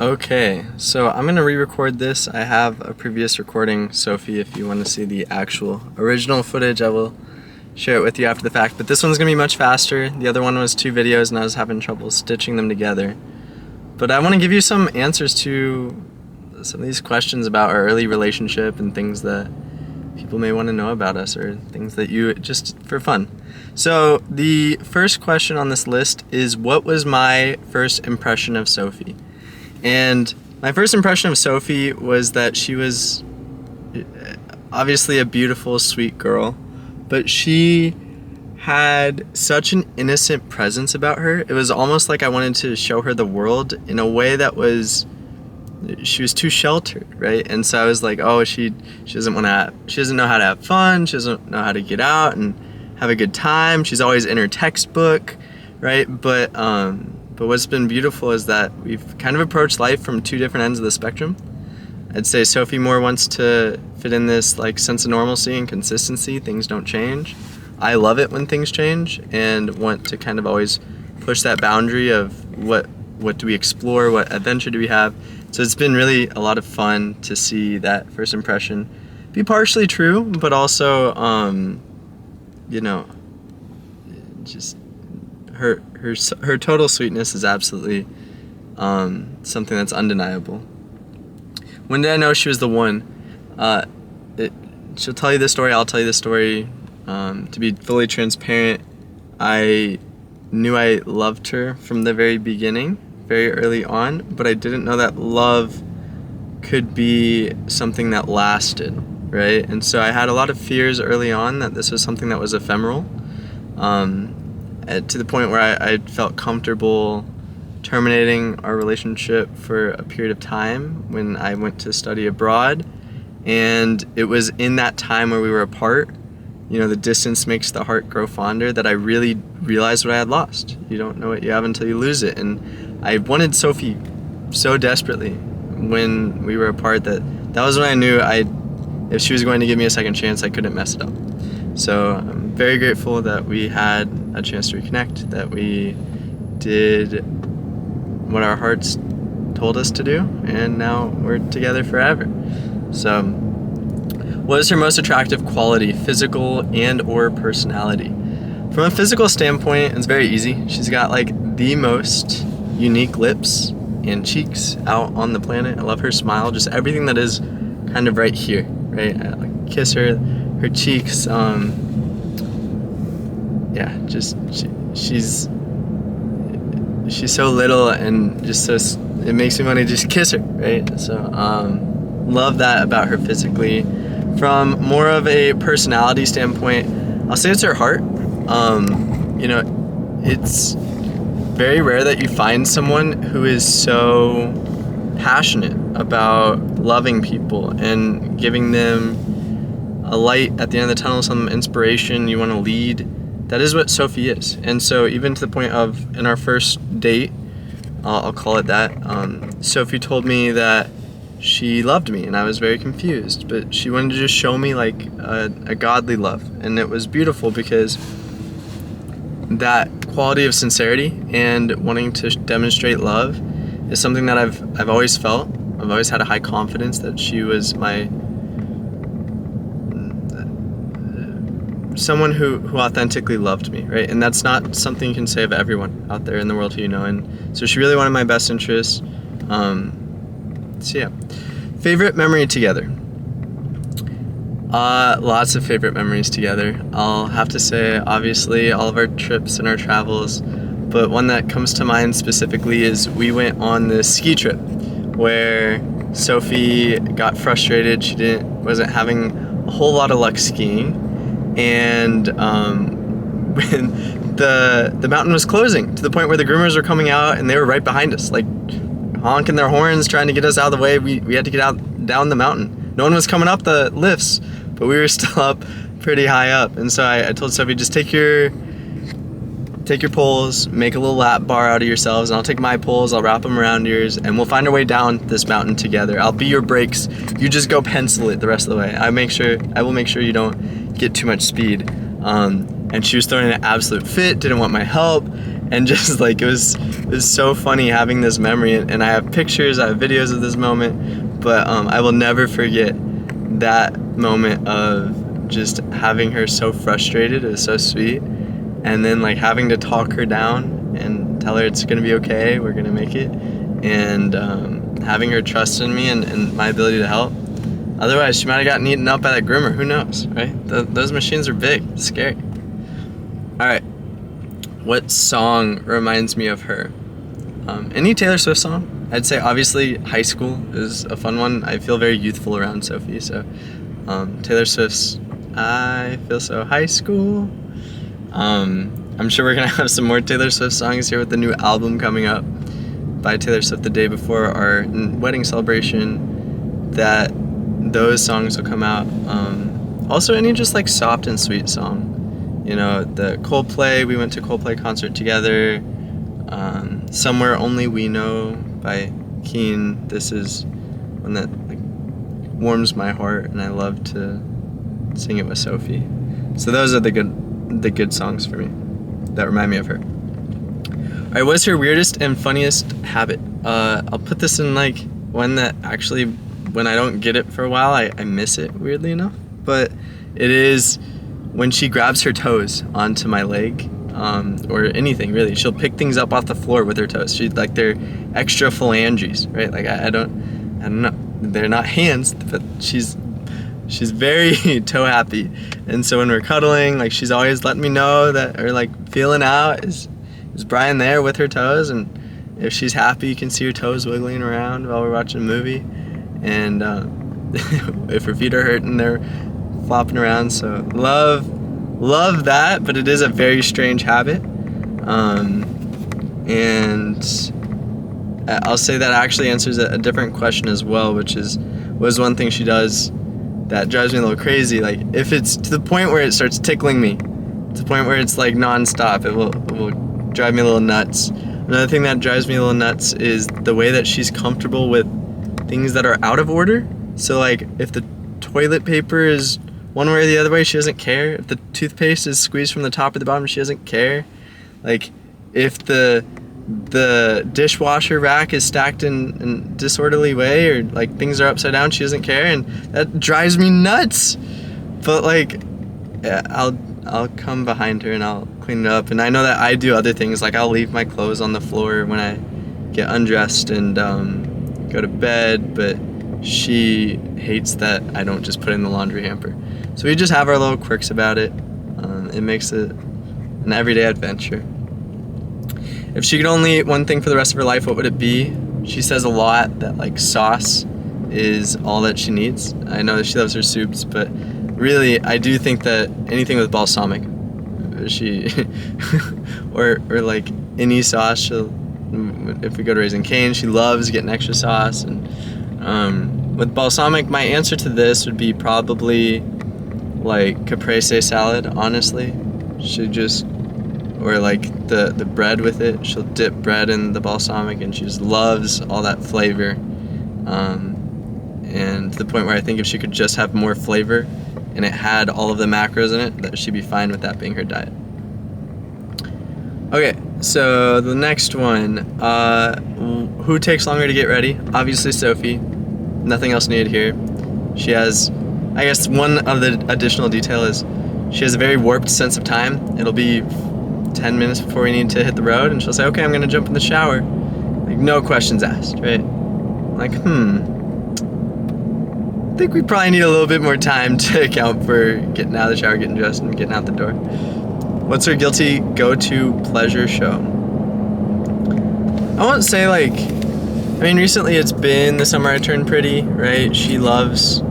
Okay, so I'm gonna re-record this. I have a previous recording, Sophie. If you want to see the actual original footage, I will share it with you after the fact. But this one's gonna be much faster. The other one was 2 videos and I was having trouble stitching them together. But I want to give you some answers to some of these questions about our early relationship and things that people may want to know about us, or things that you just for fun. So the first question on this list is, what was my first impression of Sophie? And my first impression of Sophie was that she was obviously a beautiful, sweet girl, but she had such an innocent presence about her. It was almost like I wanted to show her the world in a way that was, she was too sheltered, right? And so I was like, oh, she doesn't know how to have fun, she doesn't know how to get out and have a good time. She's always in her textbook, right? But what's been beautiful is that we've kind of approached life from 2 different ends of the spectrum. I'd say Sophie more wants to fit in this like sense of normalcy and consistency. Things don't change. I love it when things change and want to kind of always push that boundary of what do we explore, what adventure do we have. So it's been really a lot of fun to see that first impression be partially true, but also just her total sweetness is absolutely something that's undeniable. When did I know she was the one? She'll tell you this story, I'll tell you this story. To be fully transparent, I knew I loved her from the very beginning, very early on, but I didn't know that love could be something that lasted, right? And so I had a lot of fears early on that this was something that was ephemeral. To the point where I felt comfortable terminating our relationship for a period of time when I went to study abroad. And it was in that time where we were apart, the distance makes the heart grow fonder, that I really realized what I had lost. You don't know what you have until you lose it. And I wanted Sophie so desperately when we were apart that was when I knew if she was going to give me a second chance, I couldn't mess it up. So I'm very grateful that we had a chance to reconnect, that we did what our hearts told us to do, and now we're together forever. So, what is her most attractive quality, physical and or personality? From a physical standpoint, it's very easy. She's got like the most unique lips and cheeks out on the planet. I love her smile, just everything that is kind of right here, right? I like kiss her cheeks, she's so little and just so, it makes me want to just kiss her, right? So love that about her physically. From more of a personality standpoint, I'll say it's her heart. It's very rare that you find someone who is so passionate about loving people and giving them a light at the end of the tunnel, some inspiration you want to lead. That is what Sophie is. And so even to the point of, in our first date, I'll call it that, Sophie told me that she loved me, and I was very confused, but she wanted to just show me like a godly love. And it was beautiful because that quality of sincerity and wanting to demonstrate love is something that I've always felt. I've always had a high confidence that she was someone who authentically loved me, right? And that's not something you can say of everyone out there in the world who you know. And so she really wanted my best interest. So yeah. Favorite memory together. Lots of favorite memories together. I'll have to say, obviously, all of our trips and our travels, but one that comes to mind specifically is we went on this ski trip where Sophie got frustrated. She wasn't having a whole lot of luck skiing, and when the mountain was closing to the point where the groomers were coming out and they were right behind us, like honking their horns, trying to get us out of the way. We had to get out down the mountain. No one was coming up the lifts, but we were still up pretty high up. And so I told Sophie, just take your poles, make a little lap bar out of yourselves, and I'll take my poles, I'll wrap them around yours, and we'll find our way down this mountain together. I'll be your brakes. You just go pencil it the rest of the way. I will make sure you don't get too much speed. And she was throwing an absolute fit, didn't want my help, and just like it was so funny having this memory, and I have pictures, I have videos of this moment, but I will never forget that moment of just having her so frustrated. It was so sweet, and then like having to talk her down and tell her it's gonna be okay, we're gonna make it, and having her trust in me and my ability to help. Otherwise, she might have gotten eaten up by that groomer. Who knows, right? Those machines are big. It's scary. All right. What song reminds me of her? Any Taylor Swift song. I'd say obviously High School is a fun one. I feel very youthful around Sophie, so Taylor Swift's I Feel So High School. I'm sure we're gonna have some more Taylor Swift songs here with the new album coming up by Taylor Swift the day before our wedding celebration. That those songs will come out. Also any just like soft and sweet song. You know, the Coldplay, we went to Coldplay concert together. Somewhere Only We Know by Keen. This is one that like warms my heart, and I love to sing it with Sophie. So those are the good songs for me that remind me of her. All right, what's her weirdest and funniest habit? I'll put this in like one that actually, when I don't get it for a while, I miss it, weirdly enough. But it is when she grabs her toes onto my leg, or anything really. She'll pick things up off the floor with her toes. She like they're extra phalanges, right? Like I don't know. They're not hands, but she's very toe happy. And so when we're cuddling, like she's always letting me know that, or like feeling out, is Brian there with her toes? And if she's happy, you can see her toes wiggling around while we're watching a movie. And if her feet are hurting, they're flopping around. So love that, but it is a very strange habit. And I'll say that actually answers a different question as well, which was one thing she does that drives me a little crazy. Like if it's to the point where it starts tickling me, to the point where it's like nonstop, it will drive me a little nuts. Another thing that drives me a little nuts is the way that she's comfortable with things that are out of order. So like if the toilet paper is one way or the other way, she doesn't care. If the toothpaste is squeezed from the top or the bottom, she doesn't care. Like if the dishwasher rack is stacked in a disorderly way, or like things are upside down, she doesn't care, and that drives me nuts. But like, yeah, I'll come behind her and I'll clean it up. And I know that I do other things, like I'll leave my clothes on the floor when I get undressed and go to bed, but she hates that I don't just put it in the laundry hamper. So we just have our little quirks about it. It makes it an everyday adventure. If she could only eat one thing for the rest of her life, what would it be? She says a lot that like sauce is all that she needs. I know that she loves her soups, but really I do think that anything with balsamic, or like any sauce, if we go to Raising Cane, she loves getting extra sauce. And with balsamic, my answer to this would be probably like caprese salad, honestly. Or like the bread with it. She'll dip bread in the balsamic, and she just loves all that flavor. And to the point where I think if she could just have more flavor and it had all of the macros in it, that she'd be fine with that being her diet. Okay, so the next one, who takes longer to get ready? Obviously Sophie. Nothing else needed here. She has, I guess one of the additional detail is she has a very warped sense of time. It'll be 10 minutes before we need to hit the road, and she'll say, okay, I'm gonna jump in the shower. Like, no questions asked, right? Like, I think we probably need a little bit more time to account for getting out of the shower, getting dressed, and getting out the door. What's her guilty go-to pleasure show? I won't say like, I mean, recently it's been The Summer I Turned Pretty, right? She loves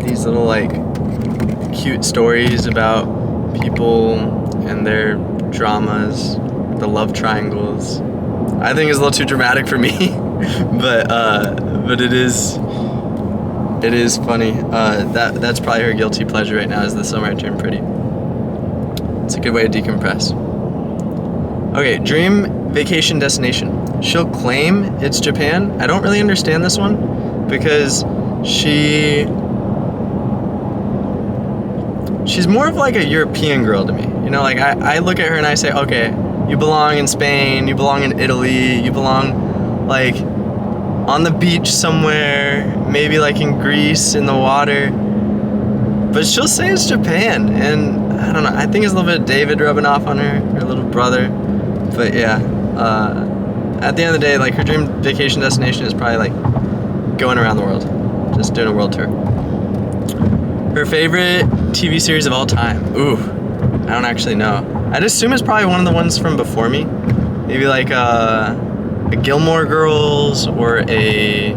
these little like cute stories about people and their dramas, the love triangles. I think it's a little too dramatic for me, but it is funny. That's probably her guilty pleasure right now, is The Summer I Turned Pretty. It's a good way to decompress. Okay, dream vacation destination. She'll claim it's Japan. I don't really understand this one because she's more of like a European girl to me. You know, like I look at her and I say, okay, You belong in Spain, you belong in Italy, you belong like on the beach somewhere, maybe like in Greece in the water. But she'll say it's Japan, and I don't know, I think it's a little bit of David rubbing off on her little brother. But yeah, at the end of the day, like her dream vacation destination is probably like going around the world, just doing a world tour. Her favorite TV series of all time. Ooh, I don't actually know. I'd assume it's probably one of the ones from before me. Maybe like a Gilmore Girls or I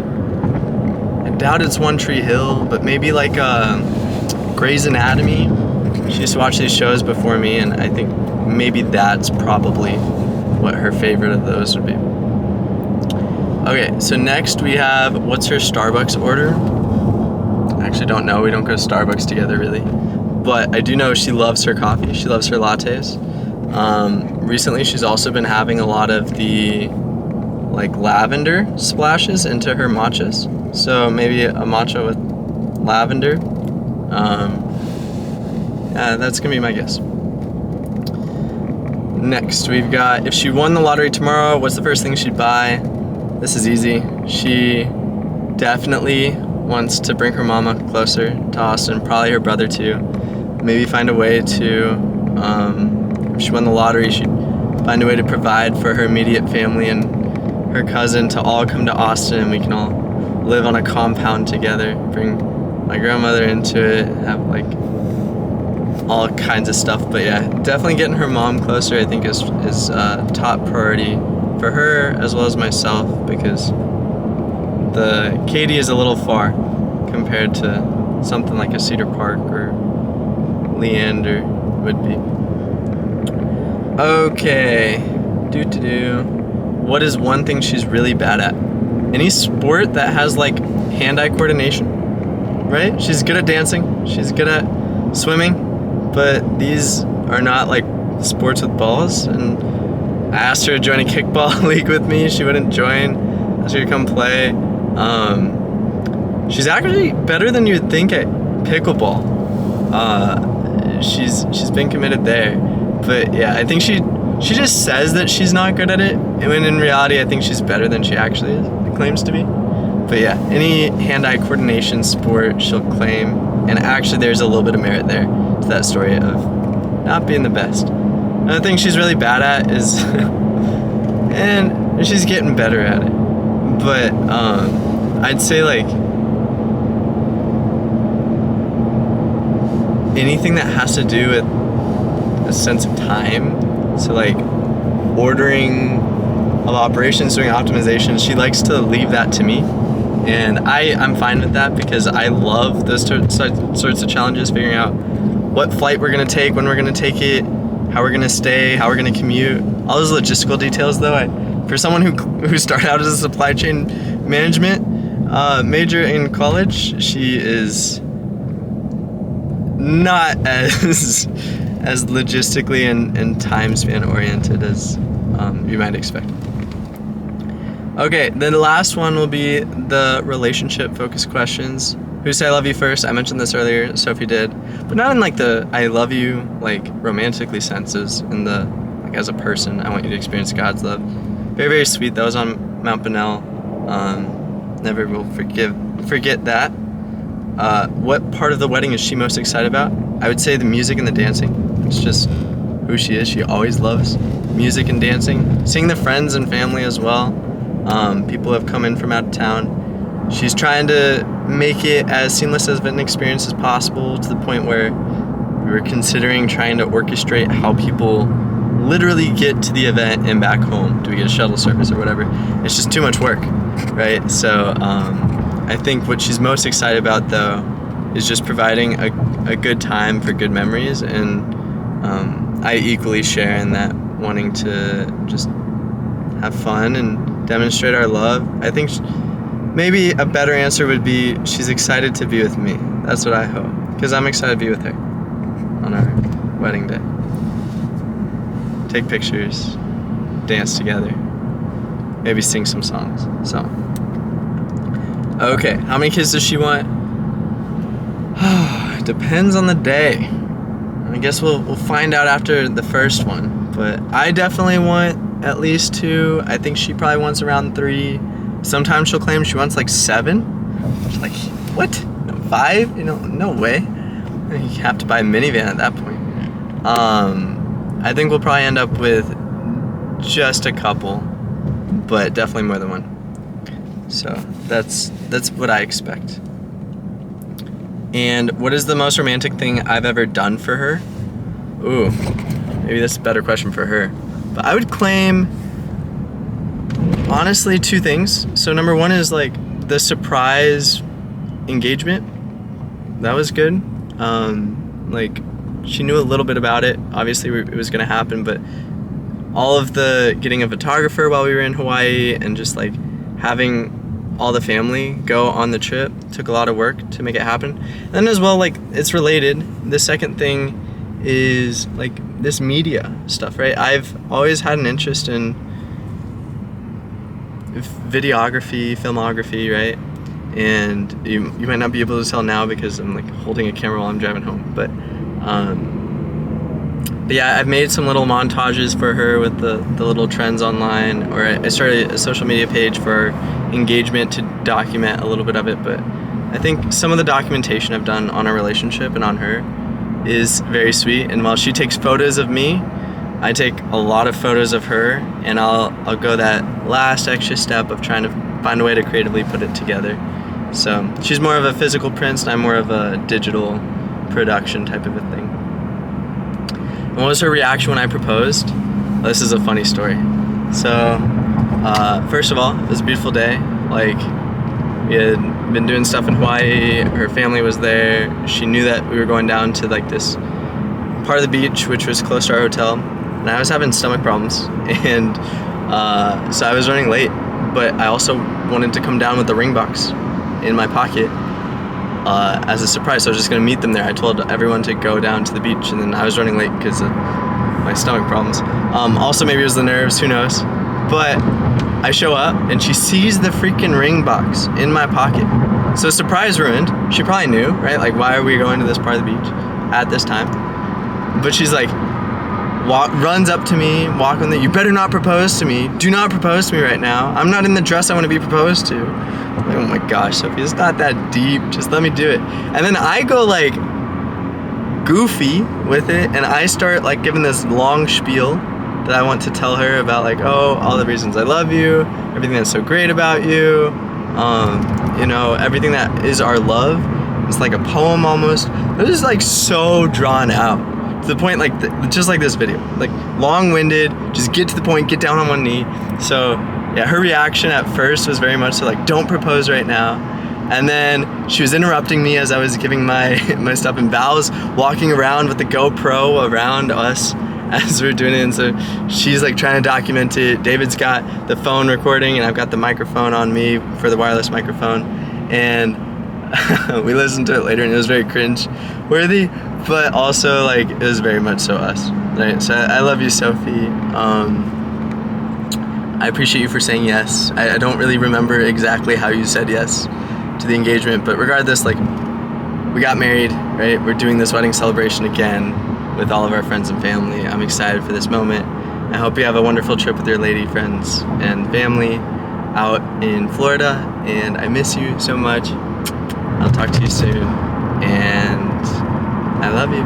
doubt it's One Tree Hill, but maybe like Grey's Anatomy. She used to watch these shows before me, and I think maybe that's probably what her favorite of those would be. Okay, so next we have, what's her Starbucks order? I actually don't know. We don't go to Starbucks together really. But I do know she loves her coffee. She loves her lattes. Recently she's also been having a lot of the like lavender splashes into her matchas. So maybe a matcha with lavender. Yeah, that's gonna be my guess. Next we've got, if she won the lottery tomorrow, what's the first thing she'd buy? This is easy. She definitely wants to bring her mama closer to Austin, probably her brother too. Maybe find a way to, if she won the lottery, she'd find a way to provide for her immediate family and her cousin to all come to Austin, and we can all live on a compound together. Bring my grandmother into it, have like all kinds of stuff. But yeah, definitely getting her mom closer I think is top priority for her as well as myself, because the Katy is a little far compared to something like a Cedar Park or Leander would be. Okay, what is one thing she's really bad at? Any sport that has like hand-eye coordination, right? She's good at dancing, she's good at swimming, but these are not like sports with balls. And I asked her to join a kickball league with me, she wouldn't join. I asked her to come play. She's actually better than you would think at pickleball. She's been committed there, but yeah, I think she just says that she's not good at it, when in reality I think she's better than she actually claims to be. But yeah, any hand-eye coordination sport she'll claim, and actually there's a little bit of merit there to that story of not being the best. Another thing she's really bad at is and she's getting better at it, but I'd say like anything that has to do with a sense of time. So like ordering of operations, doing optimizations, she likes to leave that to me, and I'm fine with that because I love those sorts of challenges, figuring out what flight we're gonna take, when we're gonna take it, how we're gonna stay, how we're gonna commute, all those logistical details. Though for someone who started out as a supply chain management major in college, she is not as logistically and time span oriented as you might expect. Okay, then the last one will be the relationship focused questions. Who say I love you first? I mentioned this earlier, Sophie did, but not in like the I love you like romantically senses, in the like as a person, I want you to experience God's love. Very, very sweet. That was on Mount Bonnell. Never will forget that. What part of the wedding is she most excited about? I would say the music and the dancing. It's just who she is. She always loves music and dancing. Seeing the friends and family as well. People have come in from out of town. She's trying to make it as seamless of an experience as possible, to the point where we were considering trying to orchestrate how people literally get to the event and back home. Do we get a shuttle service or whatever? It's just too much work, right? So I think what she's most excited about though is just providing a good time for good memories, and I equally share in that, wanting to just have fun and demonstrate our love. I think maybe a better answer would be she's excited to be with me. That's what I hope, because I'm excited to be with her on our wedding day. Take pictures, dance together, maybe sing some songs. So, okay, how many kids does she want? Depends on the day. I guess we'll find out after the first one. But I definitely want at least 2. I think she probably wants around 3. Sometimes she'll claim she wants like 7. She's like, what? No, 5? You know, no way. You have to buy a minivan at that point. I think we'll probably end up with just a couple, but definitely more than one. So that's what I expect. And what is the most romantic thing I've ever done for her? Ooh, maybe that's a better question for her. But I would claim, honestly, 2 things. So number 1 is like the surprise engagement. That was good. Like, she knew a little bit about it. Obviously, it was gonna happen, but all of the getting a photographer while we were in Hawaii and just like having all the family go on the trip took a lot of work to make it happen. And then as well, like, it's related. The second thing is like this media stuff, right? I've always had an interest in videography, filmography, right? And you might not be able to tell now because I'm like holding a camera while I'm driving home, but yeah, I've made some little montages for her with the little trends online, or I started a social media page for our engagement to document a little bit of it. But I think some of the documentation I've done on our relationship and on her is very sweet. And while she takes photos of me, I take a lot of photos of her, and I'll go that last extra step of trying to find a way to creatively put it together. So she's more of a physical prince, and I'm more of a digital production type of a thing. And what was her reaction when I proposed? This is a funny story. So, first of all, it was a beautiful day. Like, we had been doing stuff in Hawaii. Her family was there. She knew that we were going down to like this part of the beach, which was close to our hotel. And I was having stomach problems, and so I was running late. But I also wanted to come down with the ring box in my pocket as a surprise. So I was just gonna meet them there. I told everyone to go down to the beach, and then I was running late because of my stomach problems. Also, maybe it was the nerves, who knows? But I show up, and she sees the freaking ring box in my pocket. So surprise ruined. She probably knew, right? Like, why are we going to this part of the beach at this time? But she's like, runs up to me, walking you better not propose to me. Do not propose to me right now. I'm not in the dress I want to be proposed to. I'm like, oh my gosh, Sophie, it's not that deep. Just let me do it. And then I go like goofy with it, and I start like giving this long spiel that I want to tell her about, like, oh, all the reasons I love you, everything that's so great about you, you know, everything that is our love. It's like a poem almost. It was like so drawn out to the point, like just like this video, like long-winded, just get to the point, get down on one knee. So yeah, her reaction at first was very much so like, don't propose right now. And then she was interrupting me as I was giving my stuff, and Val's walking around with the GoPro around us as we're doing it, and so she's like trying to document it. David's got the phone recording, and I've got the microphone on me for the wireless microphone, and we listened to it later, and it was very cringe worthy, but also like it was very much so us, right? So I love you, Sophie. I appreciate you for saying yes. I don't really remember exactly how you said yes to the engagement, but regardless, like, we got married, right? We're doing this wedding celebration again with all of our friends and family. I'm excited for this moment. I hope you have a wonderful trip with your lady friends and family out in Florida, and I miss you so much. I'll talk to you soon, and I love you.